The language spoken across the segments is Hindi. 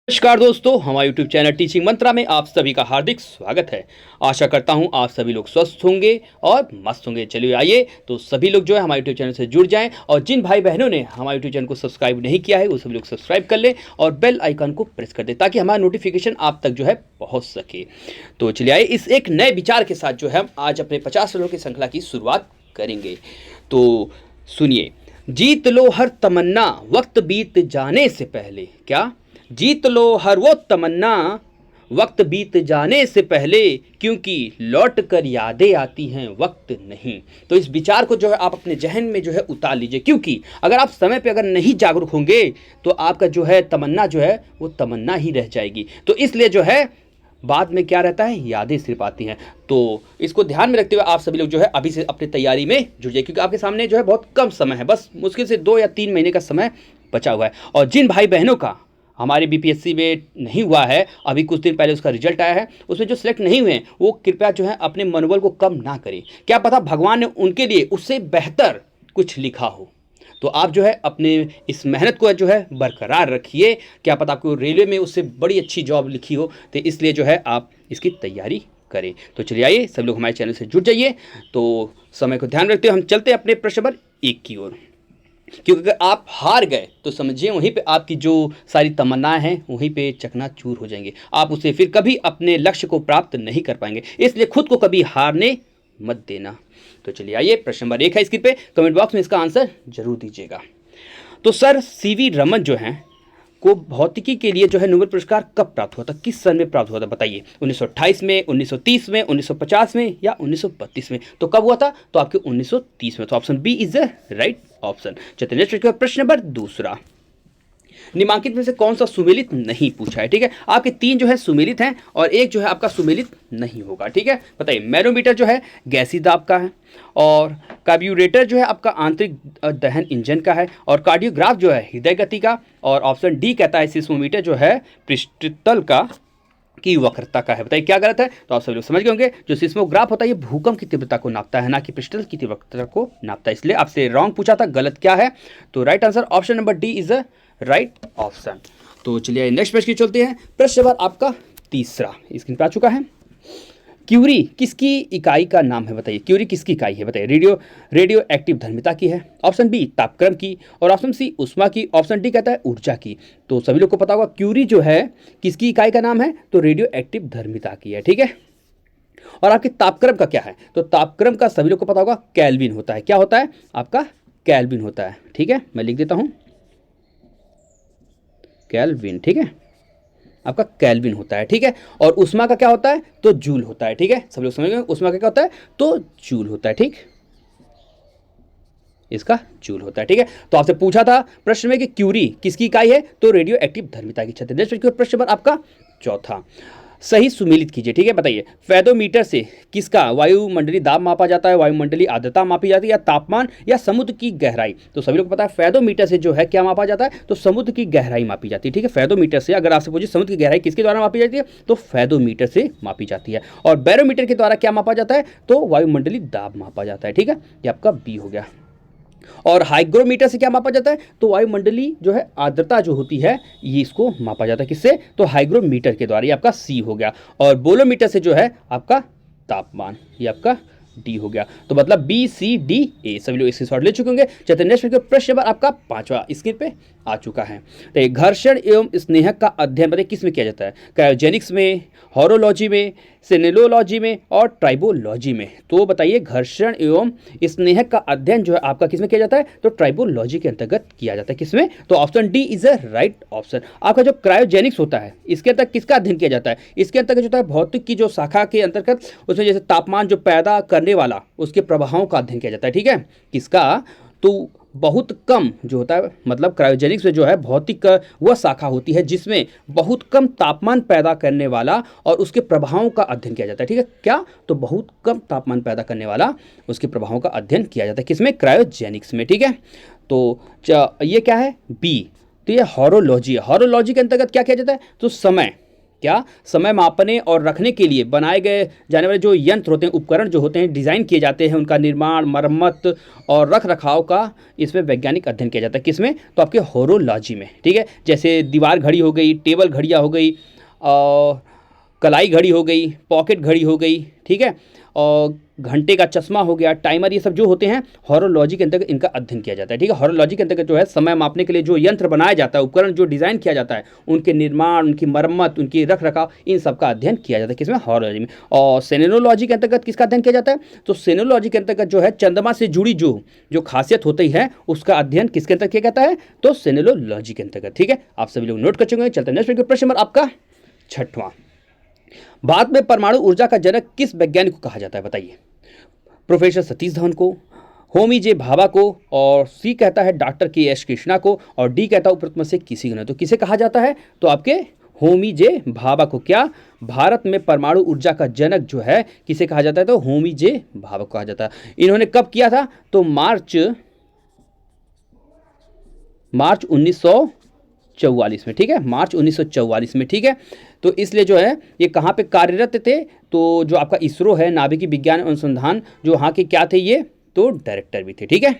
नमस्कार दोस्तों, हमारे YouTube चैनल टीचिंग मंत्रा में आप सभी का हार्दिक स्वागत है। आशा करता हूं आप सभी लोग स्वस्थ होंगे और मस्त होंगे। चलिए आइए तो सभी लोग जो है हमारे YouTube चैनल से जुड़ जाएं और जिन भाई बहनों ने हमारे YouTube चैनल को सब्सक्राइब नहीं किया है वो सभी लोग सब्सक्राइब कर लें और बेल आइकन को प्रेस कर दें ताकि हमारा नोटिफिकेशन आप तक जो है पहुँच सके। तो चलिए आइए इस एक नए विचार के साथ जो है हम आज अपने 50 सवालों की श्रृंखला की शुरुआत करेंगे। तो सुनिए, जीत लो हर तमन्ना वक्त बीत जाने से पहले। क्या? जीत लो हर वो तमन्ना वक्त बीत जाने से पहले, क्योंकि लौट कर यादें आती हैं वक्त नहीं। तो इस विचार को जो है आप अपने जहन में जो है उतार लीजिए, क्योंकि अगर आप समय पे अगर नहीं जागरूक होंगे तो आपका जो है तमन्ना जो है वो तमन्ना ही रह जाएगी। तो इसलिए जो है बाद में क्या रहता है, यादें सिर्फ आती हैं। तो इसको ध्यान में रखते हुए आप सभी लोग जो है अभी से अपनी तैयारी में जुट जाइए, क्योंकि आपके सामने जो है बहुत कम समय है, बस मुश्किल से 2 या 3 महीने का समय बचा हुआ है। और जिन भाई बहनों का हमारे बीपीएससी में नहीं हुआ है, अभी कुछ दिन पहले उसका रिजल्ट आया है, उसमें जो सिलेक्ट नहीं हुए वो कृपया जो है अपने मनोबल को कम ना करें। क्या पता भगवान ने उनके लिए उससे बेहतर कुछ लिखा हो। तो आप जो है अपने इस मेहनत को जो है बरकरार रखिए। क्या पता आपको रेलवे में उससे बड़ी अच्छी जॉब लिखी हो, तो इसलिए जो है आप इसकी तैयारी करें। तो चलिए आइए सब लोग हमारे चैनल से जुड़ जाइए। तो समय को ध्यान रखते हुए हम चलते हैं अपने प्रश्न नंबर 1 की ओर, क्योंकि अगर आप हार गए तो समझिए वहीं पे आपकी जो सारी तमन्नाएं हैं वहीं पे चकनाचूर हो जाएंगे। आप उसे फिर कभी अपने लक्ष्य को प्राप्त नहीं कर पाएंगे, इसलिए खुद को कभी हारने मत देना। तो चलिए आइए, प्रश्न नंबर 1 है स्क्रीन पे, कमेंट बॉक्स में इसका आंसर जरूर दीजिएगा। तो सर सीवी रमन जो हैं को भौतिकी के लिए जो है नोबेल पुरस्कार कब प्राप्त हुआ था, किस सन में प्राप्त हुआ था बताइए? 1928 में, 1930 में, 1950 में या 1932 में? तो कब हुआ था? तो आपके 1930 में। तो option B is the right option. चलिए नेक्स्ट प्रश्न नंबर 2, निम्नलिखित में से कौन सा सुमेलित नहीं पूछा है। ठीक है, आपके 3 जो है सुमेलित हैं और एक जो है आपका सुमेलित नहीं होगा। ठीक है, बताइए। मैनोमीटर जो है गैसी दाब का है, और कार्ब्यूरेटर जो है आपका आंतरिक दहन इंजन का है, और कार्डियोग्राफ जो है हृदय गति का, और ऑप्शन डी कहता है सिस्मोमीटर जो है पृष्ठतल का की वक्रता का है। बताइए क्या गलत है? तो आप सभी लोग समझ गए होंगे, जो सिस्मोग्राफ होता है ये भूकंप की तीव्रता को नापता है, ना कि पृष्ठतल की तीव्रता को नापता है। इसलिए आपसे रॉन्ग पूछा था, गलत क्या है? तो right answer option number D is a right option. तो चलिए नेक्स्ट प्रश्न की चलते हैं। प्रश्न नंबर आपका 3 स्क्रीन पर आ चुका है। क्यूरी किसकी इकाई का नाम है? बताइए क्यूरी किसकी इकाई है? बताइए। रेडियो एक्टिव धर्मिता की है, ऑप्शन बी तापक्रम की, और ऑप्शन सी उष्मा की, ऑप्शन डी कहता है ऊर्जा की। तो सभी लोग को पता होगा क्यूरी जो है किसकी इकाई का नाम है, तो रेडियो एक्टिव धर्मिता की है। ठीक है, और आपके तापक्रम का क्या है? तो तापक्रम का सभी लोग को पता होगा केल्विन होता है। क्या होता है आपका? केल्विन होता है। ठीक है, मैं लिख देता हूं केल्विन। ठीक है, आपका केल्विन होता है। ठीक है, और उष्मा का क्या होता है? तो जूल होता है। ठीक है, सब लोग समझ गए उष्मा का क्या होता है? तो जूल होता है। ठीक, इसका जूल होता है। ठीक है, तो आपसे पूछा था प्रश्न में कि क्यूरी किसकी इकाई है, तो रेडियो एक्टिव धर्मिता की छत। प्रश्न नंबर आपका 4, सही सुमेलित कीजिए। ठीक है, बताइए फेदोमीटर से किसका वायुमंडलीय दाब मापा जाता है, वायुमंडलीय आर्द्रता मापी जाती है, या तापमान, या समुद्र की गहराई? तो सभी लोग को पता है फेदोमीटर से जो है क्या मापा जाता है, तो समुद्र की गहराई मापी जाती है। ठीक है, फेदोमीटर से अगर आपसे पूछे समुद्र की गहराई किसके द्वारा मापी जाती है, तो फेदोमीटर से मापी जाती है। और बैरोमीटर के द्वारा क्या मापा जाता है, तो वायुमंडलीय दाब मापा जाता है। ठीक है, ये आपका बी हो गया। और हाइग्रोमीटर से क्या मापा जाता है, तो वायुमंडलीय जो है आर्द्रता जो होती है ये इसको मापा जाता है। किससे? तो हाइग्रोमीटर के द्वारा। ये आपका सी हो गया। और बोलोमीटर से जो है आपका तापमान, ये आपका डी हो गया। तो मतलब बी सी डी ए, सभी लोग स्क्रीनशॉट ले चुके होंगे। चलिए नेक्स्ट प्रश्न नंबर आपका 5 स्क्रीन पे आ चुका है। तो घर्षण एवं स्नेहक का अध्ययन बताइए किस में किया जाता है? क्रायोजेनिक्स में, हॉरोलॉजी में, सेनेलोलॉजी में, और ट्राइबोलॉजी में? तो बताइए घर्षण एवं स्नेहक का अध्ययन जो है आपका किस में किया जाता है, तो ट्राइबोलॉजी के अंतर्गत किया जाता है। किसमें? तो option D is a right option. आपका जो क्रायोजेनिक्स होता है इसके अंतर्गत किसका अध्ययन किया जाता है? इसके अंतर्गत जो होता है भौतिक की जो शाखा के अंतर्गत, उसमें जैसे तापमान जो पैदा करने वाला उसके प्रभावों का अध्ययन किया जाता है। ठीक है, किसका? तो बहुत कम जो होता है, मतलब क्रायोजेनिक्स में जो है भौतिक वह शाखा होती है जिसमें बहुत कम तापमान पैदा करने वाला और उसके प्रभावों का अध्ययन किया जाता है। ठीक है, क्या? तो बहुत कम तापमान पैदा करने वाला उसके प्रभावों का अध्ययन किया जाता है। किसमें? क्रायोजेनिक्स में। ठीक है, तो ये क्या है? बी। तो ये हॉरोलॉजी है। हॉरोलॉजी के अंतर्गत क्या किया जाता है, तो समय क्या समय मापने और रखने के लिए बनाए गए जाने वाले जो यंत्र होते हैं, उपकरण जो होते हैं, डिज़ाइन किए जाते हैं, उनका निर्माण, मरम्मत और रख रखाव का इसमें वैज्ञानिक अध्ययन किया जाता है। किसमें? तो आपके होरोलॉजी में। ठीक है, जैसे दीवार घड़ी हो गई, टेबल घड़ियाँ हो गई, और कलाई घड़ी हो गई, पॉकेट घड़ी हो गई, ठीक है, और घंटे का चश्मा हो गया, टाइमर, ये सब जो होते हैं हॉरोलॉजी के अंतर्गत इनका अध्ययन किया जाता है। ठीक है, हॉरोलॉजी के अंतर्गत जो है समय मापने के लिए जो यंत्र बनाया जाता है, उपकरण जो डिज़ाइन किया जाता है, उनके निर्माण, उनकी मरम्मत, उनकी रख रखाव, इन सब का अध्ययन किया जाता है। किसमें? हॉरोलॉजी में। और सेनोलॉजी के अंतर्गत किसका अध्ययन किया जाता है? तो सेनोलॉजी के अंतर्गत जो है चंद्रमा से जुड़ी जो खासियत होती है उसका अध्ययन किसके अंतर्गत किया जाता है? तो सेनोलॉजी के अंतर्गत। ठीक है, आप सभी लोग नोट कर चुके हैं। चलते हैं नेक्स्ट प्रश्न नंबर आपका 6वां। भारत में परमाणु ऊर्जा का जनक किस वैज्ञानिक को कहा जाता है? बताइए। प्रोफेसर सतीश धवन को, होमी जे भाभा को, और सी कहता है डॉक्टर के.एस. कृष्णा को, और डी कहता है उपरोक्त में से किसी को नहीं। तो किसे कहा जाता है? तो आपके होमी जे भाभा को। क्या भारत में परमाणु ऊर्जा का जनक जो है किसे कहा जाता है? तो होमी जे भाभा को कहा जाता है। इन्होंने कब किया था? तो मार्च 1944 में। ठीक है, मार्च 1944 में। ठीक है, तो इसलिए जो है ये कहाँ पे कार्यरत थे? तो जो आपका इसरो है, नाभिकीय विज्ञान अनुसंधान, जो वहाँ के क्या थे ये? तो डायरेक्टर भी थे। ठीक है,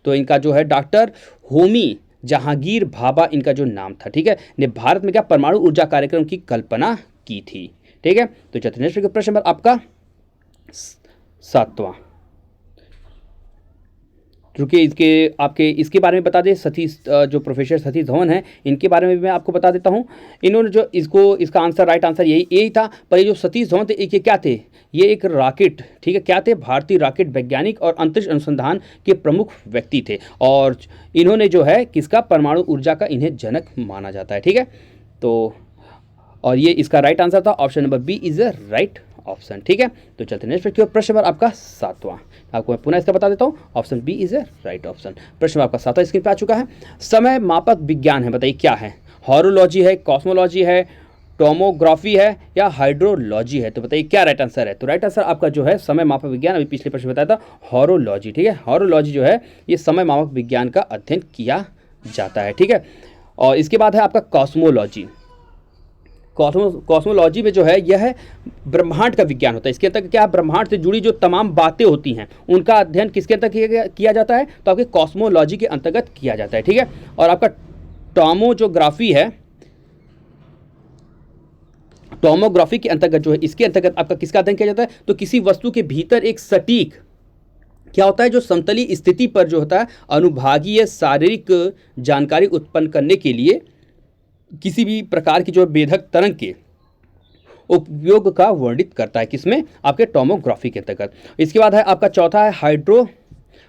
तो इनका जो है डॉक्टर होमी जहांगीर भाभा इनका जो नाम था। ठीक है, ने भारत में क्या परमाणु ऊर्जा कार्यक्रम की कल्पना की थी। ठीक है, तो चलिए नेक्स्ट प्रश्न नंबर आपका 7वां। क्योंकि इसके बारे में बता दें, सतीश जो प्रोफेसर सतीश धवन है, इनके बारे में भी मैं आपको बता देता हूँ। इन्होंने जो इसका आंसर, राइट आंसर यही था। पर ये जो सतीश धवन थे, ये क्या थे? ये एक रॉकेट, ठीक है, क्या थे? भारतीय रॉकेट वैज्ञानिक और अंतरिक्ष अनुसंधान के प्रमुख व्यक्ति थे। और इन्होंने जो है किसका परमाणु ऊर्जा का इन्हें जनक माना जाता है। ठीक है, तो और ये इसका राइट आंसर था option number B is the right option. ठीक है, तो चलते नेक्स्ट प्रश्न नंबर आपका 7वां। आपको मैं पुनः इसका बता देता हूँ, option B is a right option. प्रश्न आपका 7वां स्क्रीन पे आ चुका है। समय मापक विज्ञान है, बताइए क्या है? हॉरोलॉजी है, कॉस्मोलॉजी है, टोमोग्राफी है, या हाइड्रोलॉजी है? तो बताइए क्या राइट आंसर है? तो राइट आंसर आपका जो है समय मापक विज्ञान, अभी पिछले प्रश्न बताया था हॉरोलॉजी। ठीक है, हॉरोलॉजी जो है ये समय मापक विज्ञान का अध्ययन किया जाता है। ठीक है, और इसके बाद है आपका कॉस्मोलॉजी। कॉस्मोलॉजी में जो है यह है ब्रह्मांड का विज्ञान होता है। इसके अंतर्गत क्या? ब्रह्मांड से जुड़ी जो तमाम बातें होती हैं उनका अध्ययन किसके अंतर्गत किया जाता है? तो आपके कॉस्मोलॉजी के अंतर्गत किया जाता है। ठीक है, और आपका टोमोग्राफी है, टोमोग्राफी के अंतर्गत जो है इसके अंतर्गत आपका किसका अध्ययन किया जाता है? तो किसी वस्तु के भीतर एक सटीक क्या होता है, जो समतली स्थिति पर जो होता है अनुभागीय शारीरिक जानकारी उत्पन्न करने के लिए किसी भी प्रकार की जो भेदक तरंग के उपयोग का वर्णित करता है। किसमें? आपके टोमोग्राफी के अंतर्गत। इसके बाद है आपका चौथा है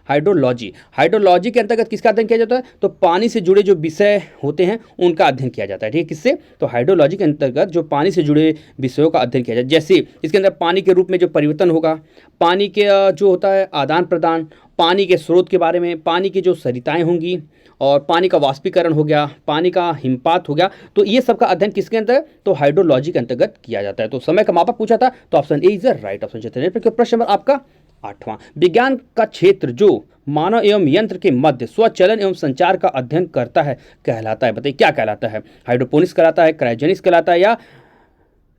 हाइड्रोलॉजी। हाइड्रोलॉजी के अंतर्गत किसका अध्ययन किया जाता है? तो पानी से जुड़े जो विषय होते हैं उनका अध्ययन किया जाता है। ठीक है, किससे? तो हाइड्रोलॉजी के अंतर्गत जो पानी से जुड़े विषयों का अध्ययन किया जाता है। जैसे इसके अंदर पानी के रूप में जो परिवर्तन होगा, पानी के जो होता है आदान प्रदान, पानी के स्रोत के बारे में, पानी की जो सरिताएं होंगी, और पानी का वाष्पीकरण हो गया, पानी का हिमपात हो गया, तो ये सब का अध्ययन किसके अंदर? तो हाइड्रोलॉजी के अंतर्गत किया जाता है। तो समय का मापक पूछा था, तो option A is the right option. प्रश्न नंबर आपका 8वां। विज्ञान का क्षेत्र जो मानव एवं यंत्र के मध्य स्वचलन एवं संचार का अध्ययन करता है कहलाता है। बताइए क्या कहलाता है? हाइड्रोपोनिक्स कहलाता है, क्रायोजेनिक्स कहलाता है, या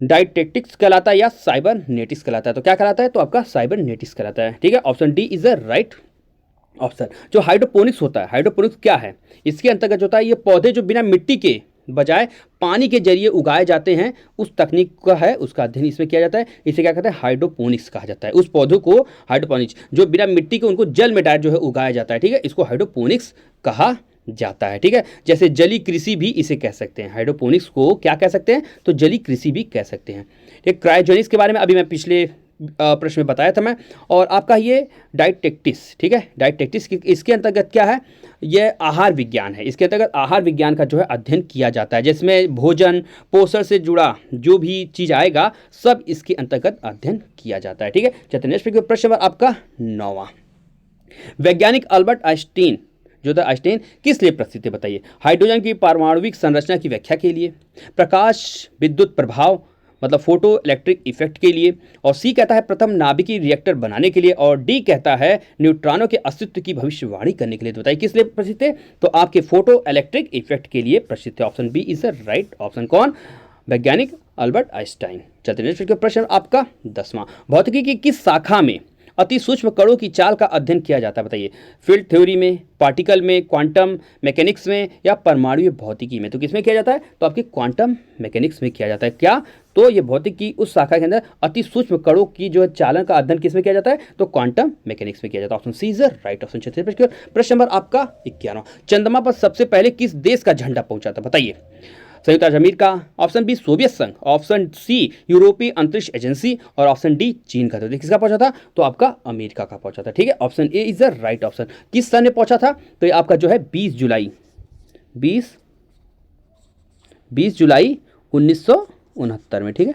डाइटेक्टिक्स कहलाता है, या साइबरनेटिक्स कहलाता है? तो क्या कहलाता है? तो आपका साइबरनेटिक्स कहलाता है। ठीक है, option D is the right option. जो हाइड्रोपोनिक्स होता है, हाइड्रोपोनिक्स क्या है? इसके अंतर्गत होता है ये पौधे जो बिना मिट्टी के बजाय पानी के जरिए उगाए जाते हैं, उस तकनीक का है उसका अध्ययन इसमें किया जाता है। इसे क्या कहते हैं? हाइड्रोपोनिक्स कहा जाता है। उस पौधों को हाइड्रोपोनिक्स जो बिना मिट्टी के उनको जल में डायरेक्ट जो है उगाया जाता है। ठीक है, इसको हाइड्रोपोनिक्स कहा जाता है। ठीक है, जैसे जली कृषि भी इसे कह सकते हैं। हाइड्रोपोनिक्स को क्या कह सकते हैं? तो जली कृषि भी कह सकते हैं। ठीक, क्रायोजेनिक्स के बारे में अभी मैं पिछले प्रश्न में बताया था मैं। और आपका ये डाइटेक्टिक्स, ठीक है, डाइटेक्टिक्स इसके अंतर्गत क्या है? ये आहार विज्ञान है। इसके अंतर्गत आहार विज्ञान का जो है अध्ययन किया जाता है, जिसमें भोजन पोषण से जुड़ा जो भी चीज़ आएगा सब इसके अंतर्गत अध्ययन किया जाता है। ठीक है, चलिए नेक्स्ट प्रश्न आपका 9वां। वैज्ञानिक अल्बर्ट आइंस्टीन जो था, आइंस्टीन किस लिए प्रसिद्ध है? बताइए। हाइड्रोजन की पारमाणविक संरचना की व्याख्या के लिए, प्रकाश विद्युत प्रभाव मतलब फोटो इलेक्ट्रिक इफेक्ट के लिए, और सी कहता है प्रथम नाभिकीय रिएक्टर बनाने के लिए, और डी कहता है न्यूट्रॉनों के अस्तित्व की भविष्यवाणी करने के लिए। तो बताइए किस लिए प्रसिद्ध है? तो आपके फोटो इलेक्ट्रिक इफेक्ट के लिए प्रसिद्ध है। Option B is the right option. कौन? वैज्ञानिक अल्बर्ट आइंस्टाइन। चलते नेक्स्ट प्रश्न आपका 10वां, भौतिकी की किस शाखा में अति सूक्ष्म कणों की चाल का अध्ययन किया जाता है? बताइए। फील्ड थ्योरी में, पार्टिकल में, क्वांटम मैकेनिक्स में या परमाणु भौतिकी में? तो किसमें किया जाता है? तो आपकी क्वांटम मैकेनिक्स में किया जाता है। क्या? तो ये भौतिकी उस शाखा के अंदर अति सूक्ष्म कणों की जो है चालन का अध्ययन किसमें किया जाता है? तो क्वांटम मैकेनिक्स में किया जाता है। Option C is right option. प्रश्न नंबर आपका 11वां, चंद्रमा पर सबसे पहले किस देश का झंडा पहुंचा था? बताइए। संयुक्त राज्य अमेरिका, ऑप्शन बी सोवियत संघ, ऑप्शन सी यूरोपीय अंतरिक्ष एजेंसी और ऑप्शन डी चीन का। तो किसका पहुंचा था? तो आपका अमेरिका का पहुंचा था। ठीक है, option A is the right option. किस सन में पहुंचा था? तो ये आपका जो है 20 जुलाई 1969 में। ठीक है,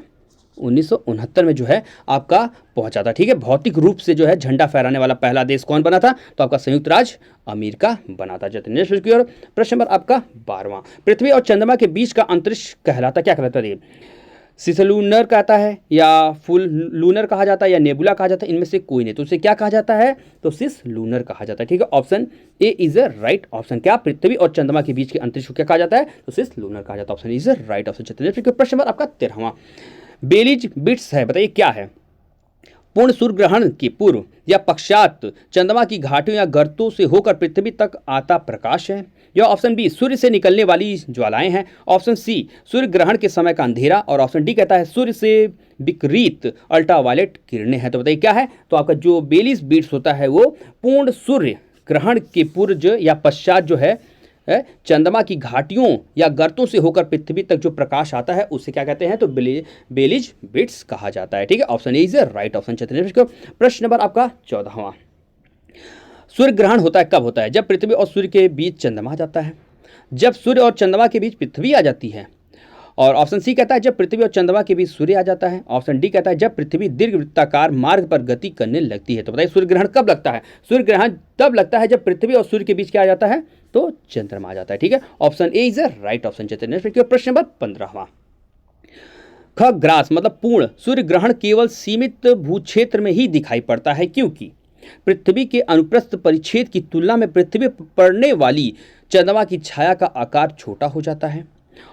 1969 में जो है आपका पहुंचा था। ठीक है, भौतिक रूप से जो है झंडा फहराने वाला पहला देश कौन बना था? तो आपका संयुक्त राज्य अमेरिका बना था। नेक्स्ट की ओर प्रश्न नंबर आपका 12वां, पृथ्वी और चंद्रमा के बीच का अंतरिक्ष कहलाता क्या कहलाता है? सिसलूनर कहता है या फुल लूनर कहा जाता है या नेबुला कहा जाता है? इनमें से कोई नहीं। तो उसे क्या कहा जाता है? तो सिस लूनर कहा जाता है। ठीक है, option A is a right option. क्या? पृथ्वी और चंद्रमा के बीच के अंतरिक्ष को क्या कहा जाता है? तो सिस लूनर कहा जाता है। Option is a right option. प्रश्न नंबर आपका 13वां, बेलीज बिट्स है, बताइए क्या है? पूर्ण सूर्य ग्रहण के पूर्व या पश्चात चंद्रमा की घाटियों या गर्तों से होकर पृथ्वी तक आता प्रकाश है। या ऑप्शन बी सूर्य से निकलने वाली ज्वालाएं हैं। ऑप्शन सी सूर्य ग्रहण के समय का अंधेरा और ऑप्शन डी कहता है सूर्य से विकिरित अल्ट्रावायलेट किरणें हैं। तो बताइए क्या है? तो आपका जो बेलीज बीट्स होता है वो पूर्ण सूर्य ग्रहण के पूर्व या पश्चात जो है चंद्रमा की घाटियों या गर्तों से होकर पृथ्वी तक जो प्रकाश आता है उसे क्या कहते हैं? तो बेलीज बिट्स कहा जाता है। ठीक है, option A is right option. प्रश्न नंबर आपका 14वां, सूर्य ग्रहण होता है कब होता है? जब पृथ्वी और सूर्य के बीच चंद्रमा आ जाता है, जब सूर्य और चंद्रमा के बीच पृथ्वी आ जाती है, और ऑप्शन सी कहता है जब पृथ्वी और चंद्रमा के बीच सूर्य आ जाता है। ऑप्शन डी कहता है जब पृथ्वी दीर्घवृत्ताकार मार्ग पर गति करने लगती है। तो बताइए सूर्य ग्रहण कब लगता है? सूर्य ग्रहण तब लगता है जब पृथ्वी और सूर्य के बीच क्या आ जाता है? तो चंद्रमा आ जाता है। ठीक है, option A is the right option. प्रश्न नंबर 15वां, खग्रास मतलब पूर्ण सूर्य ग्रहण केवल सीमित भूक्षेत्र में ही दिखाई पड़ता है क्योंकि पृथ्वी के अनुप्रस्थ परिच्छेद की तुलना में पृथ्वी पर पड़ने वाली चंद्रमा की छाया का आकार छोटा हो जाता है।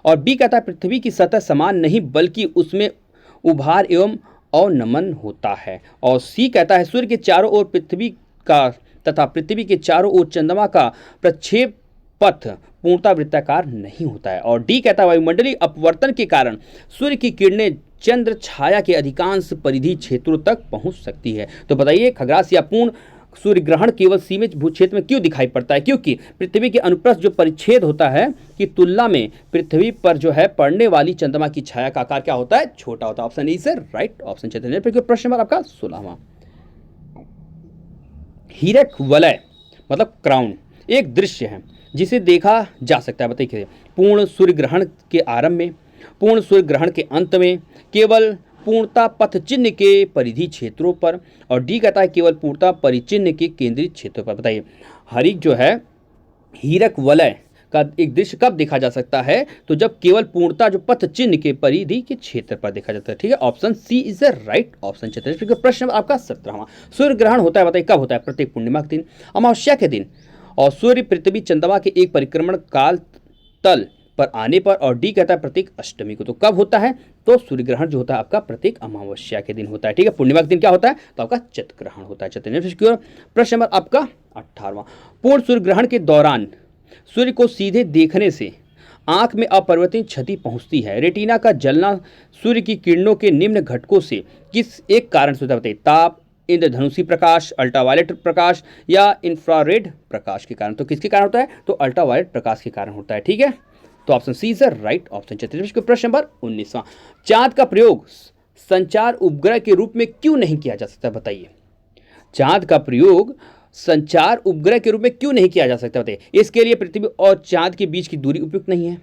और बी कहता है पृथ्वी की सतह समान नहीं बल्कि उसमें उभार एवं अवनमन होता है। और सी कहता है सूर्य के चारों ओर पृथ्वी का तथा पृथ्वी के चारों ओर चंद्रमा का प्रक्षेप पथ पूर्णतः वृत्ताकार नहीं होता है। और डी कहता है वायुमंडलीय अपवर्तन के कारण सूर्य की किरणें चंद्र छाया के अधिकांश परिधि क्षेत्रों तक पहुंच सकती है। तो बताइए खग्रास या पूर्ण सूर्य ग्रहण केवल सीमित भूक्षेत्र में क्यों दिखाई पड़ता है? क्योंकि पृथ्वी के अनुप्रस्थ जो परिच्छेद होता है की तुलना में पृथ्वी पर जो है पड़ने वाली चंद्रमा की छाया का आकार क्या होता है? छोटा होता है। ऑप्शन ई से राइट ऑप्शन। प्रश्न नंबर आपका 16वां, हीरक वलय मतलब क्राउन एक दृश्य है जिसे देखा जा सकता है। बताइए पूर्ण सूर्य ग्रहण के आरंभ में, पूर्ण सूर्य ग्रहण के अंत में, केवल पूर्णता पथ चिन्ह के परिधि क्षेत्रों पर, और डी कहता है केवल पूर्णता परिचिन्ह के केंद्रीय क्षेत्रों पर। बताइए हरिक जो है हीरक वलय का एक दृश्य कब देखा जा सकता है? तो जब केवल पूर्णता जो पथ चिन्ह के परिधि के क्षेत्र पर देखा जाता है। ठीक है, option C is the right option. प्रश्न आपका 17वां, सूर्य ग्रहण होता है बताइए कब होता है? प्रत्येक पूर्णिमा के दिन, अमावस्या के दिन, और सूर्य पृथ्वी चंद्रमा के एक परिक्रमण काल तल पर आने पर, और डी कहता है प्रत्येक अष्टमी को। तो कब होता है? तो सूर्य ग्रहण जो होता है आपका प्रत्येक अमावस्या के दिन होता है। ठीक है, पूर्णिमा के दिन क्या होता है? तो आपका चंद्र ग्रहण होता है। प्रश्न नंबर आपका 18वां, पूर्ण सूर्य ग्रहण के दौरान सूर्य को सीधे देखने से आंख में अपरिवर्तनीय क्षति पहुंचती है। रेटिना का जलना सूर्य की किरणों के निम्न घटकों से किस एक कारण से होता है? ताप, इंद्रधनुषी प्रकाश, अल्ट्रावायलेट प्रकाश या इंफ्रारेड प्रकाश के कारण। तो किसके कारण होता है? तो अल्ट्रावायलेट प्रकाश के कारण होता है। ठीक है, तो option C is right option. प्रश्न नंबर 19वां, चांद का प्रयोग संचार उपग्रह के रूप में क्यों नहीं किया जा सकता? बताइए चांद का प्रयोग संचार उपग्रह के रूप में क्यों नहीं किया जा सकता? बताइए इसके लिए पृथ्वी और चांद के बीच की दूरी उपयुक्त नहीं है,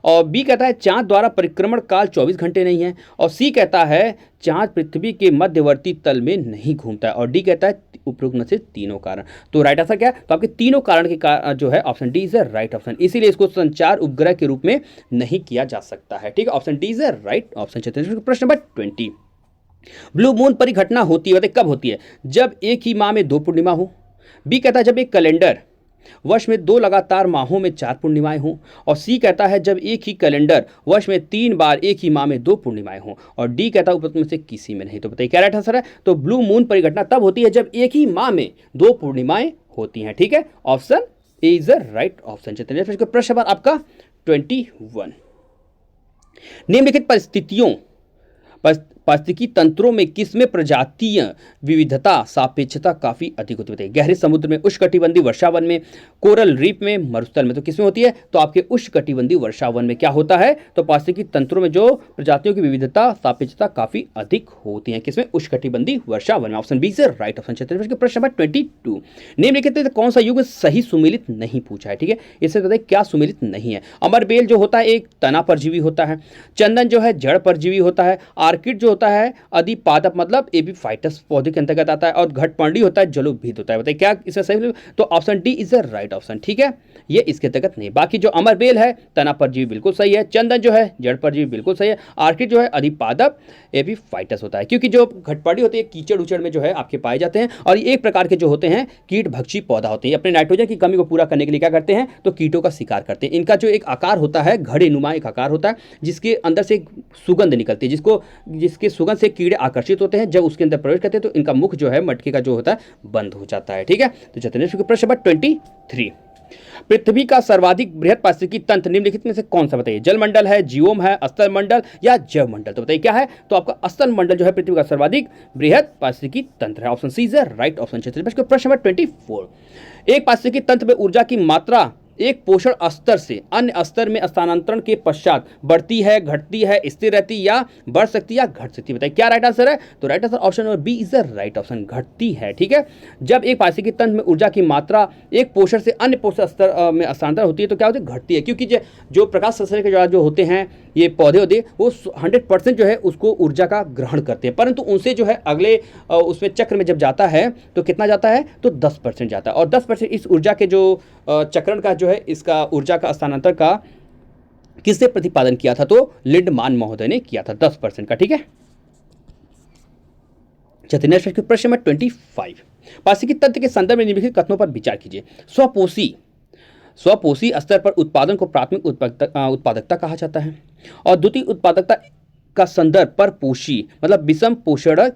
और बी कहता है चांद द्वारा परिक्रमण काल 24 घंटे नहीं है, और सी कहता है चांद पृथ्वी के मध्यवर्ती तल में नहीं घूमता है, और डी कहता है उपयुक्त में से तीनों कारण। तो राइट आंसर क्या है? तो आपके तीनों कारण के जो है option D is right option. इसीलिए इसको संचार उपग्रह के रूप में नहीं किया जा सकता है। ठीक है, option D is right option. प्रश्न नंबर 20, ब्लू मून परिघटना होती है बताइए कब होती है? जब एक ही माह में 2 पूर्णिमा हो। बी कहता है जब एक कैलेंडर वर्ष में 2 लगातार माहों में 4 पूर्णिमाएं हों। और सी कहता है जब एक ही कैलेंडर वर्ष में 3 बार एक ही माह में 2 पूर्णिमाएं हों। और डी कहता है उपरोक्त में से किसी में नहीं। तो बताइए क्या राइट आंसर है? तो ब्लू मून परिघटना तब होती है जब एक ही माह में 2 पूर्णिमाएं होती हैं। ठीक है, option A is the right option. चलिए प्रश्न नंबर आपका 21। निम्नलिखित पारिस्थितिकी तंत्रों में किसमें प्रजातीय विविधता सापेक्षता काफी अधिक होती है? गहरे समुद्र में, उष्णकटिबंधीय वर्षावन में, कोरल रीफ में, मरुस्थल में। तो किसमें होती है? तो आपके उष्णकटिबंधीय वर्षावन में क्या होता है? तो पारिस्थितिकी तंत्रों में जो प्रजातियों की विविधता सापेक्षता काफी अधिक होती है, किसमें? उष्णकटिबंधीय वर्षावन में। Option B is right option. प्रश्न नंबर 22। निम्नलिखित कौन सा युग सही सुमेलित नहीं पूछा है? ठीक है, इससे बताइए क्या सुमेलित नहीं है। अमरबेल जो होता है एक तना परजीवी होता है, चंदन जो है जड़ परजीवी होता है, आर्किड जो होता है अधिपादप मतलब एपीफाइटस पौधे के अंतर्गत आता है, और घटपर्णी होता है जलोभिद होता है। बताइए क्या इससे सही? तो option D is the right option. ठीक है, ये इसके अंतर्गत नहीं। बाकी जो अमरबेल है तना परजीवी बिल्कुल सही है, चंदन जो है जड़ परजीवी बिल्कुल सही है, आर्किड जो है अधिपादप एपीफाइटस होता है, क्योंकि जो घटपर्णी होती है कीचड़ उचड़ में जो है आपके पाए जाते हैं, और ये एक प्रकार के जो होते हैं कीट भक्षी पौधा होते हैं। अपने नाइट्रोजन की कमी को पूरा करने के लिए क्या करते हैं? तो कीटों का शिकार करते हैं। इनका जो एक आकार होता है घड़े नुमा एक आकार होता है, जिसके अंदर से सुगंध निकलती है, जिसके सुगंध से कीड़े आकर्षित होते हैं। जब उसके अंदर प्रवेश करते हैं तो इनका मुख जो है मटके का जो होता है बंद हो जाता है। ठीक है, तो चलिए प्रश्न नंबर 23। पृथ्वी का सर्वाधिक बृहद पारिस्थितिकी तंत्र निम्नलिखित में से कौन सा? बताइए। जलमंडल है, जीओम है, स्थल मंडल या जैव मंडल? तो बताइए क्या है? तो आपका स्थल मंडल जो है पृथ्वी का सर्वाधिक बृहद पारिस्थितिकी तंत्र है। Option C is right option. प्रश्न नंबर 24। एक पारिस्थितिकी तंत्र में ऊर्जा की मात्रा एक पोषण स्तर से अन्य स्तर में स्थानांतरण के पश्चात बढ़ती है, घटती है, स्थिर रहती या बढ़ सकती या घट सकती है? बताइए क्या राइट आंसर है? तो right answer option number B is the right option, घटती है। ठीक है, जब एक पारिस्थितिकी तंत्र में ऊर्जा की मात्रा एक पोषण से अन्य पोषण स्तर में स्थानांतरण होती है तो क्या होती है? घटती है, क्योंकि जो प्रकाश संश्लेषण के जो होते हैं ये पौधे होते हैं वो 100% जो है उसको ऊर्जा का ग्रहण करते हैं, परंतु उनसे जो है अगले उसमें चक्र में जब जाता है तो कितना जाता है? तो 10% जाता है, और 10% इस ऊर्जा के जो चक्रण का जो है इसका ऊर्जा का स्थानांतरण का किससे प्रतिपादन किया था? तो लिंडमान महोदय ने किया था 10% का। ठीक है, चलिए प्रश्न नंबर 25। पारिस्थितिकी तंत्र के संदर्भ में निम्नलिखित कथनों पर विचार कीजिए। स्वपोषी स्तर पर उत्पादन को प्राथमिक उत्पादकता कहा जाता है, और द्वितीय उत्पादकता का संदर्भ पर पोषी मतलब विषम पोषणज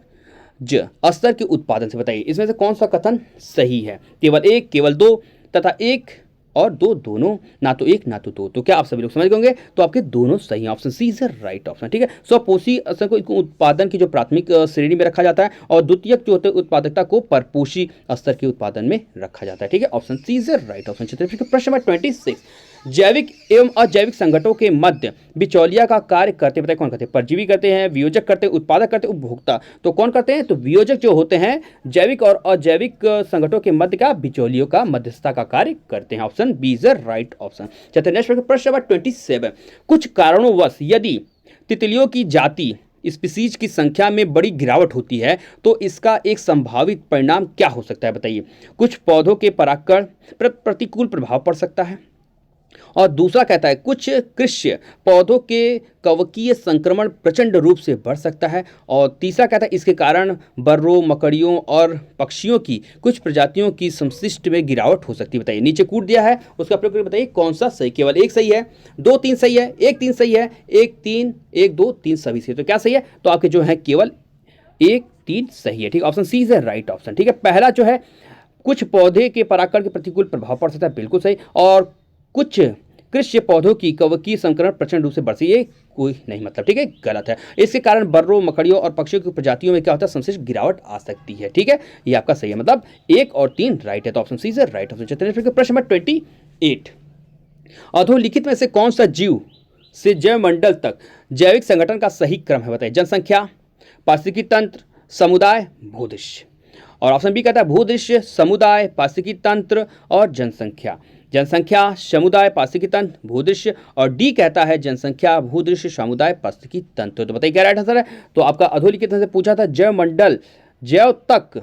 स्तर के उत्पादन से। बताइए इसमें से कौन सा कथन सही है? केवल एक, केवल दो, तथा एक और दो दोनों, ना तो एक ना तो दो। तो क्या आप सभी लोग समझ गए? तो आपके दोनों सही हैं। Option C is right option. ठीक है, स्वपोषी स्तर को उत्पादन की जो प्राथमिक श्रेणी में रखा जाता है, और द्वितीयक जो होते हैं उत्पादकता को परपोषी स्तर के उत्पादन में रखा जाता है। ठीक है, option C is right option. प्रश्न नंबर 26। जैविक एवं अजैविक संगठनों के मध्य बिचौलिया का कार्य करते, बताइए कौन करते हैं? परजीवी करते हैं, वियोजक करते हैं, उत्पादक करते हैं, उपभोक्ता। तो कौन करते हैं? तो वियोजक जो होते हैं जैविक और अजैविक संगठनों के मध्य का बिचौलियों का मध्यस्थता का कार्य करते हैं। Option B is right option. चलिए नेक्स्ट प्रश्न नंबर 27। कुछ कारणोंवश यदि तितलियों की जाति स्पीसीज की संख्या में बड़ी गिरावट होती है तो इसका एक संभावित परिणाम क्या हो सकता है? बताइए। कुछ पौधों के परागकण पर प्रतिकूल प्रभाव पड़ सकता है, और दूसरा कहता है कुछ कृषि पौधों के कवकीय संक्रमण प्रचंड रूप से बढ़ सकता है, और तीसरा कहता है इसके कारण बर्रों, मकड़ियों और पक्षियों की कुछ प्रजातियों की समशिष्ट में गिरावट हो सकती है। बताइए, नीचे कूट दिया है उसका प्रयोग करके बताइए कौन सा सही। केवल एक सही है, 2 3 सही है, 1 3 सही है, 1 3 1 2 3 सभी सही। तो क्या सही है? तो आपके जो है केवल 1 3 सही है। ठीक, option C is right option. ठीक है, पहला जो है कुछ पौधे के परागकण के प्रतिकूल प्रभाव पड़ सकता है, बिल्कुल सही, और कुछ कृषि पौधों की कवकीय संक्रमण प्रचंड रूप से बढ़ती है, ये कोई नहीं मतलब। ठीक है, गलत है। इसके कारण बर्रों, मकड़ियों और पक्षियों की प्रजातियों में क्या होता है? संश्लिष्ट गिरावट आ सकती है। ठीक है, ये आपका सही है, मतलब 1 और 3 राइट है। तो option C is right option. प्रश्न नंबर 28। अधोलिखित में से कौन सा जीव से जैव मंडल तक जैविक संगठन का सही क्रम है? बताइए। जनसंख्या, पारिस्थितिकी तंत्र, समुदाय, भूदृश्य। और ऑप्शन बी कहता है भूदृश्य, समुदाय, पारिस्थितिकी तंत्र और जनसंख्या। जनसंख्या, समुदाय, पारिस्थितिकी तंत्र, भूदृश्य, और डी कहता है जनसंख्या, भूदृश्य, समुदाय, पारिस्थितिकी तंत्र। तो बताइए क्या राइट आंसर है? तो आपका अधोलिखित से पूछा था जैव मंडल, जैव तक,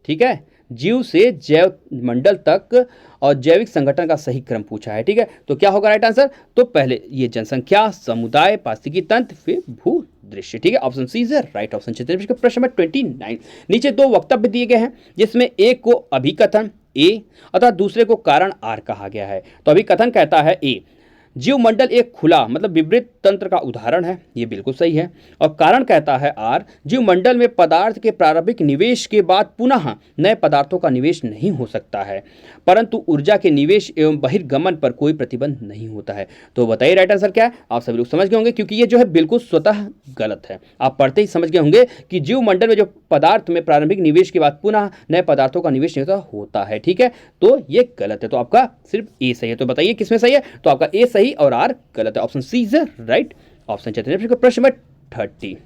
ठीक है, जीव से जैव मंडल तक और जैविक संगठन का सही क्रम पूछा है। ठीक है, तो क्या होगा राइट आंसर? तो पहले ये जनसंख्या, समुदाय, पारिस्थितिकी तंत्र, फिर भूदृश्य। ठीक है, option C is right option. प्रश्न नंबर 29। नीचे 2 वक्तव्य दिए गए हैं जिसमें एक को अभिकथन ए, अतः दूसरे को कारण आर कहा गया है। तो अभी कथन कहता है ए, जीवमंडल एक खुला मतलब विवृत तंत्र का उदाहरण है, ये बिल्कुल सही है। और कारण कहता है आर, जीवमंडल में पदार्थ के प्रारंभिक निवेश के बाद पुनः नए पदार्थों का निवेश नहीं हो सकता है, परंतु ऊर्जा के निवेश एवं बहिर्गमन पर कोई प्रतिबंध नहीं होता है। तो बताइए राइट आंसर क्या है? आप सभी लोग समझ गए होंगे, क्योंकि ये जो है बिल्कुल स्वतः गलत है। आप पढ़ते ही समझ गए होंगे कि जीवमंडल में जो पदार्थ में प्रारंभिक निवेश के बाद पुनः नए पदार्थों का निवेश नहीं होता है, ठीक है, तो ये गलत है। तो आपका सिर्फ ए सही है। तो बताइए किसमें सही है? तो आपका ए सही और आर गलत है। Option C is right option. चलते हैं प्रश्न नंबर 30।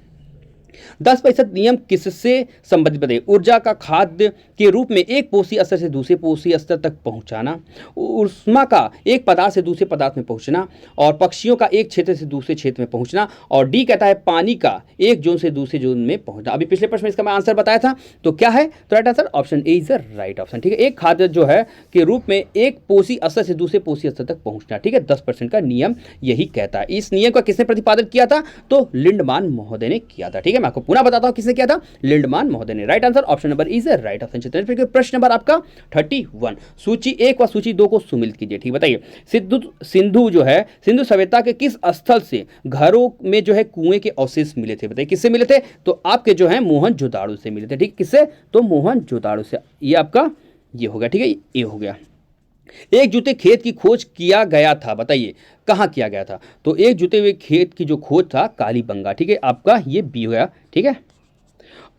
10% नियम किससे संबंधित बताइए? ऊर्जा का खाद्य के रूप में एक पोषी स्तर से दूसरे पोषी स्तर तक पहुंचाना, ऊष्मा का एक पदार्थ से दूसरे पदार्थ में पहुंचना, और पक्षियों का एक क्षेत्र से दूसरे क्षेत्र में पहुंचना, और डी कहता है पानी का एक जोन से दूसरे जोन में पहुंचना। अभी पिछले प्रश्न में इसका मैं आंसर बताया था, तो क्या है? तो right answer option A is right option, ठीक है। एक खाद्य जो है के रूप में एक पोषी स्तर से दूसरे पोषी स्तर तक पहुंचना, ठीक है, 10% का नियम यही कहता है। इस नियम का किसने प्रतिपादित किया था? तो लिंडमान महोदय ने किया था, ठीक है। मैं आपको पुनः बताता हूं किसने किया था? लिंडमान महोदय ने। Right answer option number is right option. प्रश्न नंबर आपका 31। सूची 1 व सूची 2 को सुमिलित कीजिए, ठीक। बताइए सिंधु जो है, सिंधु सभ्यता के किस स्थल से घरों में जो है कुएं के अवशेष मिले थे? बताइए किससे मिले थे? तो आपके जो है मोहनजोदाड़ो से मिले थे, ठीक। किससे? तो मोहनजोदाड़ो से। ये आपका ये हो गया, ठीक है, ये हो गया। एक जूते खेत की खोज किया गया था, बताइए कहाँ किया गया था? तो एक जूते हुए खेत की जो खोज था कालीबंगा, ठीक है, आपका ये बी हो गया, ठीक है।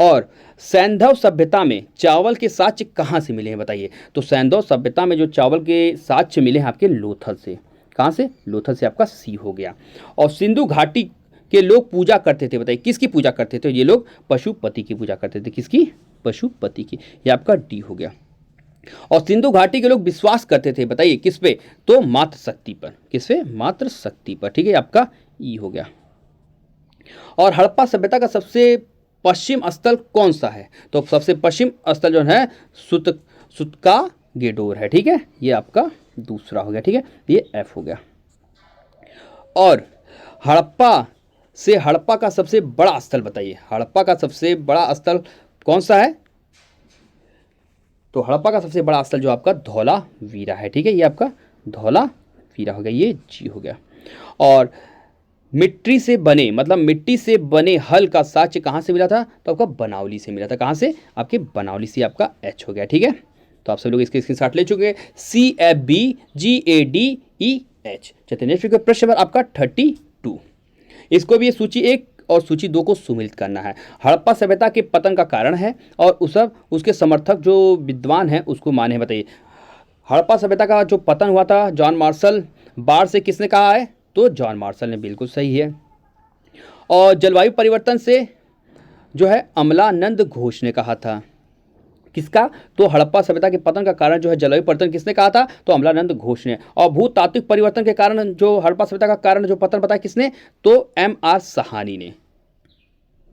और सैंधव सभ्यता में चावल के साक्ष्य कहाँ से मिले हैं? बताइए। तो सैंधव सभ्यता में जो चावल के साक्ष्य मिले हैं आपके लोथल से। कहाँ से? लोथल से, आपका सी हो गया। और सिंधु घाटी के लोग पूजा करते थे, बताइए किसकी पूजा करते थे? ये लोग पशुपति की पूजा करते थे। किसकी? पशुपति की। ये आपका डी हो गया। और सिंधु घाटी के लोग विश्वास करते थे, बताइए किस पे? तो मातृ शक्ति पर। किस पे? मातृ शक्ति पर, ठीक है, आपका ई हो गया। और हड़प्पा सभ्यता का सबसे पश्चिम स्थल कौन सा है? तो सबसे पश्चिम स्थल जो है सुतका गेडोर है, ठीक है, ये आपका दूसरा हो गया, ठीक है, ये एफ हो गया। और हड़प्पा का सबसे बड़ा स्थल बताइए। हड़प्पा का सबसे बड़ा स्थल कौन सा है? तो हड़प्पा का सबसे बड़ा स्थल जो आपका धौलावीरा है, ठीक है, ये आपका धौलावीरा हो गया, ये जी हो गया। और मिट्टी से बने हल का साक्ष्य कहाँ से मिला था? तो आपका बनावली से मिला था। कहाँ से? आपके बनावली से, आपका एच हो गया, ठीक है। तो आप सब लोग इसके स्क्रीनशॉट ले चुके हैं। CFBGADEH। चलिए नेक्स्ट प्रश्न नंबर आपका 32। इसको भी सूची 1 और सूची 2 को सुमिलित करना है। हड़प्पा सभ्यता के पतन का कारण है और उसके समर्थक जो विद्वान हैं उसको माने हैं, बताइए। हड़प्पा सभ्यता का जो पतन हुआ था जॉन मार्शल बार से, किसने कहा है? तो जॉन मार्शल ने, बिल्कुल सही है। और जलवायु परिवर्तन से जो है अमलानंद घोष ने कहा था। किसका? तो हड़प्पा सभ्यता के पतन का कारण जो है जलवायु परिवर्तन, किसने कहा था? तो अमलानंद घोष ने। और भूतात्विक परिवर्तन के कारण जो हड़प्पा सभ्यता का कारण जो पतन बताया किसने? तो MR साहनी ने।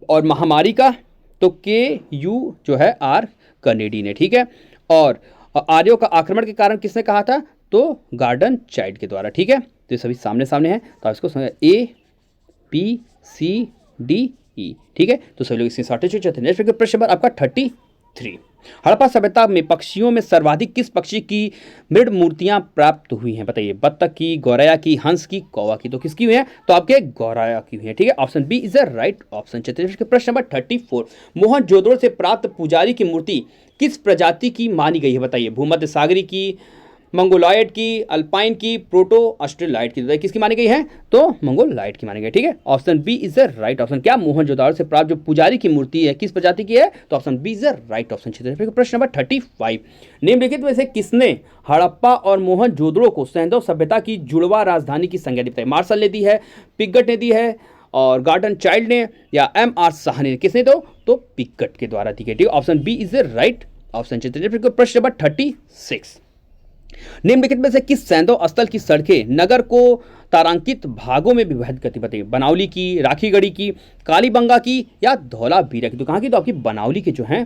और महामारी का तो KU जो है R कनेडी ने, ठीक है। और आर्यों का आक्रमण के कारण किसने कहा था? तो गार्डन चाइल्ड के द्वारा, ठीक है। तो ये सभी सामने सामने हैं, तो आप इसको समझ ABCDE, ठीक है। तो सभी लोग इसके साथ चलते हैं। नेक्स्ट प्रश्न नंबर आपका 33। हड़प्पा सभ्यता में पक्षियों में सर्वाधिक किस पक्षी की मृद मूर्तियां प्राप्त हुई हैं? बताइए। बत्तख की, गौरैया की, हंस की, कौवा की। तो किसकी हुई है? तो आपके गौरैया की हुई है, ठीक है। Option B is the right option. प्रश्न नंबर 34। मोहनजोदड़ो से प्राप्त पुजारी की मूर्ति किस प्रजाति की मानी गई है? बताइए। भूमध्य सागरी की, मंगोलॉयड की, अल्पाइन की, प्रोटो ऑस्ट्रेलाइड की। किसकी मानी गई है? तो मंगोलॉयड की मानी गई, ठीक है। Option B is the right option. क्या? मोहनजोदड़ो से प्राप्त जो पुजारी की मूर्ति है किस प्रजाति की है? तो option B is the right option. प्रश्न नंबर 35। निम्नलिखित में से किसने हड़प्पा और मोहनजोदड़ो को सैंधव सभ्यता की जुड़वा राजधानी की संज्ञा दी? बताइए। मार्शल ने दी है, पिगट ने दी है, और गार्डन चाइल्ड ने, या MR साहनी ने? किसने? तो पिगट के द्वारा दी गई, ठीक है। Option B is the right option. प्रश्न नंबर 36। निम्नलिखित में से किस सैंधव स्थल की सड़कें नगर को तारांकित भागों में विभाजित करती? बताइए। बनावली की, राखीगढ़ी की, कालीबंगा की, या धौलावीरा की? तो कहाँ की? तो आपकी बनावली के जो हैं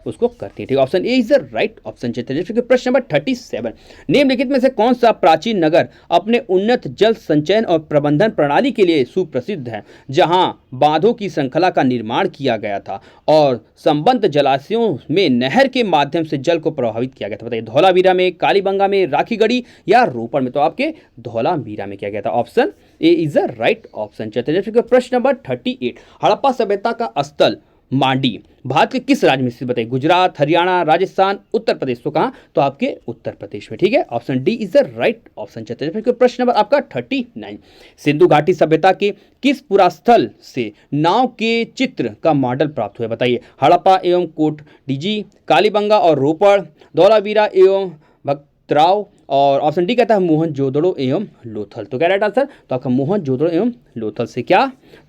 उसको करती है। ठीक है, option A is the right option. चलिए प्रश्न नंबर 37, निम्नलिखित में से कौन सा प्राचीन नगर अपने उन्नत जल संचयन और प्रबंधन प्रणाली के लिए सुप्रसिद्ध है, जहां बांधों की श्रृंखला का निर्माण किया गया था और संबद्ध जलाशयों में नहर के माध्यम से जल को प्रभावित किया गया था? बताइए, धौलावीरा में, कालीबंगा में, राखीगढ़ी या रोपड़ में? तो आपके धौलावीरा में किया गया था। Option A is the right option. चलिए प्रश्न नंबर 38, हड़प्पा सभ्यता का स्थल मांडी भारत के किस राज्य में स्थित? बताइए, गुजरात, हरियाणा, राजस्थान, उत्तर प्रदेश? तो कहां? तो आपके उत्तर प्रदेश में। ठीक है, option D is the right option. चलिए प्रश्न नंबर आपका 39, सिंधु घाटी सभ्यता के किस पुरास्थल से नाव के चित्र का मॉडल प्राप्त हुआ? बताइए, हड़प्पा एवं कोटडीजी, कालीबंगा और रोपड़, धौलावीरा एवं भक्तराव, और ऑप्शन डी कहता है मोहनजोदड़ो एवं लोथल। तो क्या राइट आंसर? तो आपका मोहनजोदड़ो एवं लोथल से क्या,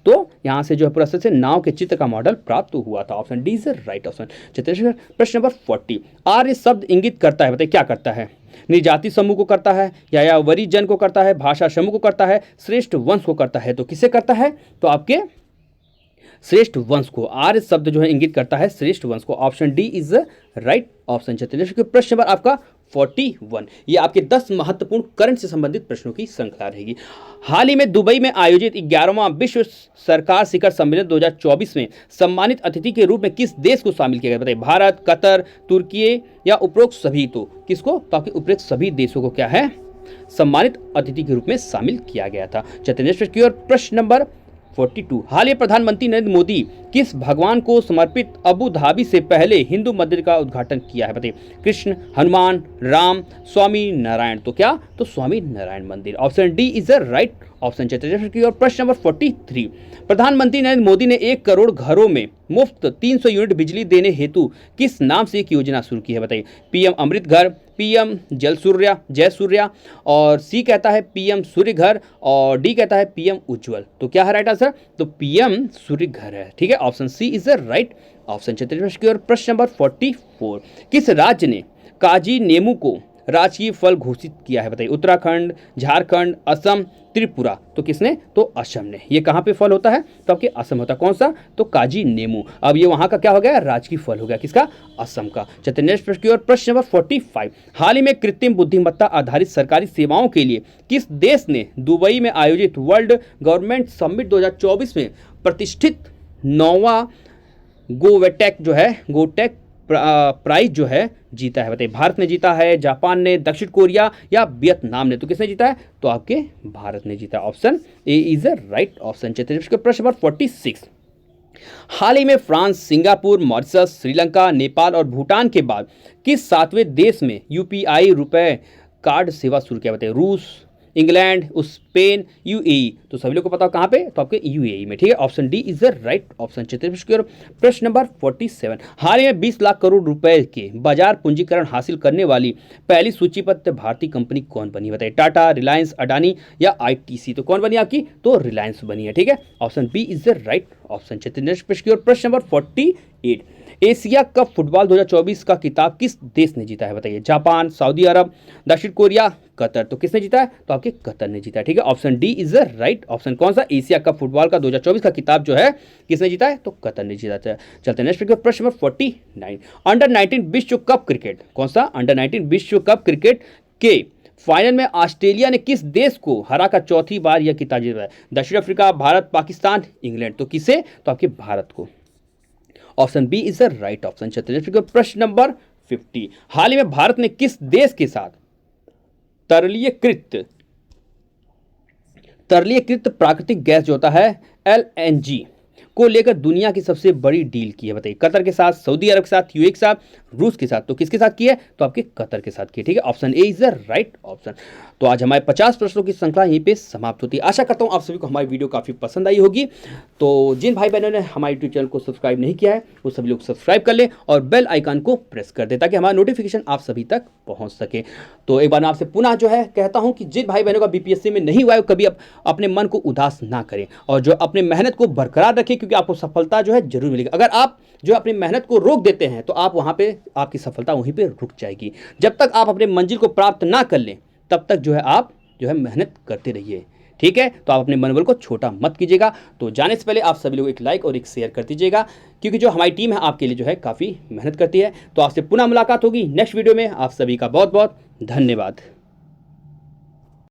तो यहां से जो है पुरास्थल से नाव के चित्र का मॉडल प्राप्त हुआ था। Option D is right option. चलिए प्रश्न नंबर 40, आर्य शब्द इंगित करता है, बताइए क्या करता है? निर्जाति समूह को करता है, या वरिजन को करता है, भाषा समूह को करता है, श्रेष्ठ वंश को करता है? तो किसे करता है? तो आपके श्रेष्ठ वंश को। आर्य शब्द जो है इंगित करता है श्रेष्ठ वंश को। Option D is right option. चलिए प्रश्न नंबर आपका 41, ये आपके 10 महत्वपूर्ण करंट से संबंधित प्रश्नों की श्रृंखला रहेगी। हाल ही में दुबई में आयोजित 11वां विश्व सरकार शिखर सम्मेलन 2024 में सम्मानित अतिथि के रूप में किस देश को शामिल किया गया? बताइए, भारत, कतर, तुर्की या उपरोक्त सभी? तो किसको? ताकि उपरोक्त सभी देशों को क्या है, सम्मानित अतिथि के रूप में शामिल किया गया था। चलिए प्रश्न नंबर 42, हाल ही प्रधानमंत्री नरेंद्र मोदी किस भगवान को समर्पित अबू धाबी से पहले हिंदू मंदिर का उद्घाटन किया है? बताइए, कृष्ण, हनुमान, राम, स्वामी नारायण? तो क्या? तो स्वामी नारायण मंदिर। Option D is the right option. चलिए और प्रश्न नंबर 43, प्रधानमंत्री नरेंद्र मोदी ने 1 करोड़ घरों में मुफ्त 300 यूनिट बिजली देने हेतु किस नाम से एक योजना शुरू की है? बताइए, पीएम अमृत घर, पीएम जय सूर्या, और सी कहता है पीएम सूर्य घर, और डी कहता है पीएम उज्ज्वल। तो क्या है राइट आंसर? तो पीएम सूर्य घर है। ठीक है, option C is the right option. चलिए और प्रश्न नंबर 44, किस राज्य ने काजी नेमू को राजकीय फल घोषित किया है? बताइए, उत्तराखंड, झारखंड, असम, त्रिपुरा? तो किसने? तो असम ने। ये कहाँ पे फल होता है? तो आपके असम होता है। कौन सा? तो काजी नेमू। अब ये वहाँ का क्या हो गया? राजकीय फल हो गया। किसका? असम का। चलिए नेक्स्ट प्रश्न की ओर। प्रश्न नंबर 45, हाल ही में कृत्रिम बुद्धिमत्ता आधारित सरकारी सेवाओं के लिए किस देश ने दुबई में आयोजित वर्ल्ड गवर्नमेंट समिट 2024 में प्रतिष्ठित 9वां गोटेक प्राइज जो है जीता है? बताइए, भारत ने जीता है, जापान ने, दक्षिण कोरिया या वियतनाम ने? तो किसने जीता है? तो आपके भारत ने जीता। Option A is the right option. चलिए प्रश्न नंबर 46, हाल ही में France, Singapore, Mauritius, Sri Lanka, Nepal और भूटान के बाद किस 7वें देश में यूपीआई रुपए कार्ड सेवा शुरू किया? बताइए, रूस, इंग्लैंड, स्पेन, यूएई? तो सभी लोग को पता हो कहाँ पे? तो आपके यूएई में। ठीक है, option D is the right option. चलिए प्रश्न नंबर 47, हाल ही में 20 लाख करोड़ रुपए के बाजार पूंजीकरण हासिल करने वाली पहली सूचीबद्ध भारतीय कंपनी कौन बनी? बताइए, टाटा, रिलायंस, अडानी या आईटीसी? तो कौन बनी आपकी? तो रिलायंस बनी है। ठीक है, option B is the right option. चलिए प्रश्न नंबर 48, एशिया कप फुटबॉल 2024 का खिताब किस देश ने जीता है? बताइए, जापान, सऊदी अरब, दक्षिण कोरिया, कतर? तो किसने जीता है? तो आपके कतर ने जीता है। ठीक है, option D is the right option. कौन सा? एशिया कप फुटबॉल का 2024 का खिताब जो है किसने जीता है? तो कतर ने जीता है। चलते हैं नेक्स्ट प्रश्न नंबर 49, अंडर 19 विश्व कप क्रिकेट, कौन सा? अंडर 19 विश्व कप क्रिकेट के फाइनल में ऑस्ट्रेलिया ने किस देश को हराकर चौथी बार यह खिताब जीता है? दक्षिण अफ्रीका, भारत, पाकिस्तान, इंग्लैंड? तो किसे? तो आपके भारत को। Option B is the right option. चलिए प्रश्न नंबर 50, हाल ही में भारत ने किस देश के साथ तरलीकृत प्राकृतिक गैस जो होता है LNG को लेकर दुनिया की सबसे बड़ी डील की है? बताइए, कतर के साथ, सऊदी अरब के साथ, यूएई के साथ, रूस के साथ? तो किसके साथ की है? तो आपके कतर के साथ की है। ठीक है, option A is the right option. तो आज हमारे 50 प्रश्नों की श्रृंखला यहीं पे समाप्त होती है। आशा करता हूँ आप सभी को हमारी वीडियो काफ़ी पसंद आई होगी। तो जिन भाई बहनों ने हमारे यूट्यूब चैनल को सब्सक्राइब नहीं किया है वो सभी लोग सब्सक्राइब कर लें और बेल आइकन को प्रेस कर दें ताकि हमारा नोटिफिकेशन आप सभी तक पहुँच सके। तो एक बार मैं आपसे पुनः जो है कहता हूँ कि जिन भाई बहनों का बीपीएससी में नहीं हुआ है कभी अपने मन को उदास ना करें और जो अपने मेहनत को बरकरार रखें, क्योंकि आपको सफलता जो है जरूर मिलेगी। अगर आप जो अपनी मेहनत को रोक देते हैं तो आप वहाँ पे आपकी सफलता वहीं पे रुक जाएगी। जब तक आप अपने मंजिल को प्राप्त ना कर लें तब तक जो है आप जो है मेहनत करते रहिए। ठीक है, तो आप अपने मनोबल को छोटा मत कीजिएगा। तो जाने से पहले आप सभी लोग एक लाइक और एक शेयर कर दीजिएगा, क्योंकि जो हमारी टीम है आपके लिए जो है काफ़ी मेहनत करती है। तो आपसे पुनः मुलाकात होगी नेक्स्ट वीडियो में। आप सभी का बहुत बहुत धन्यवाद।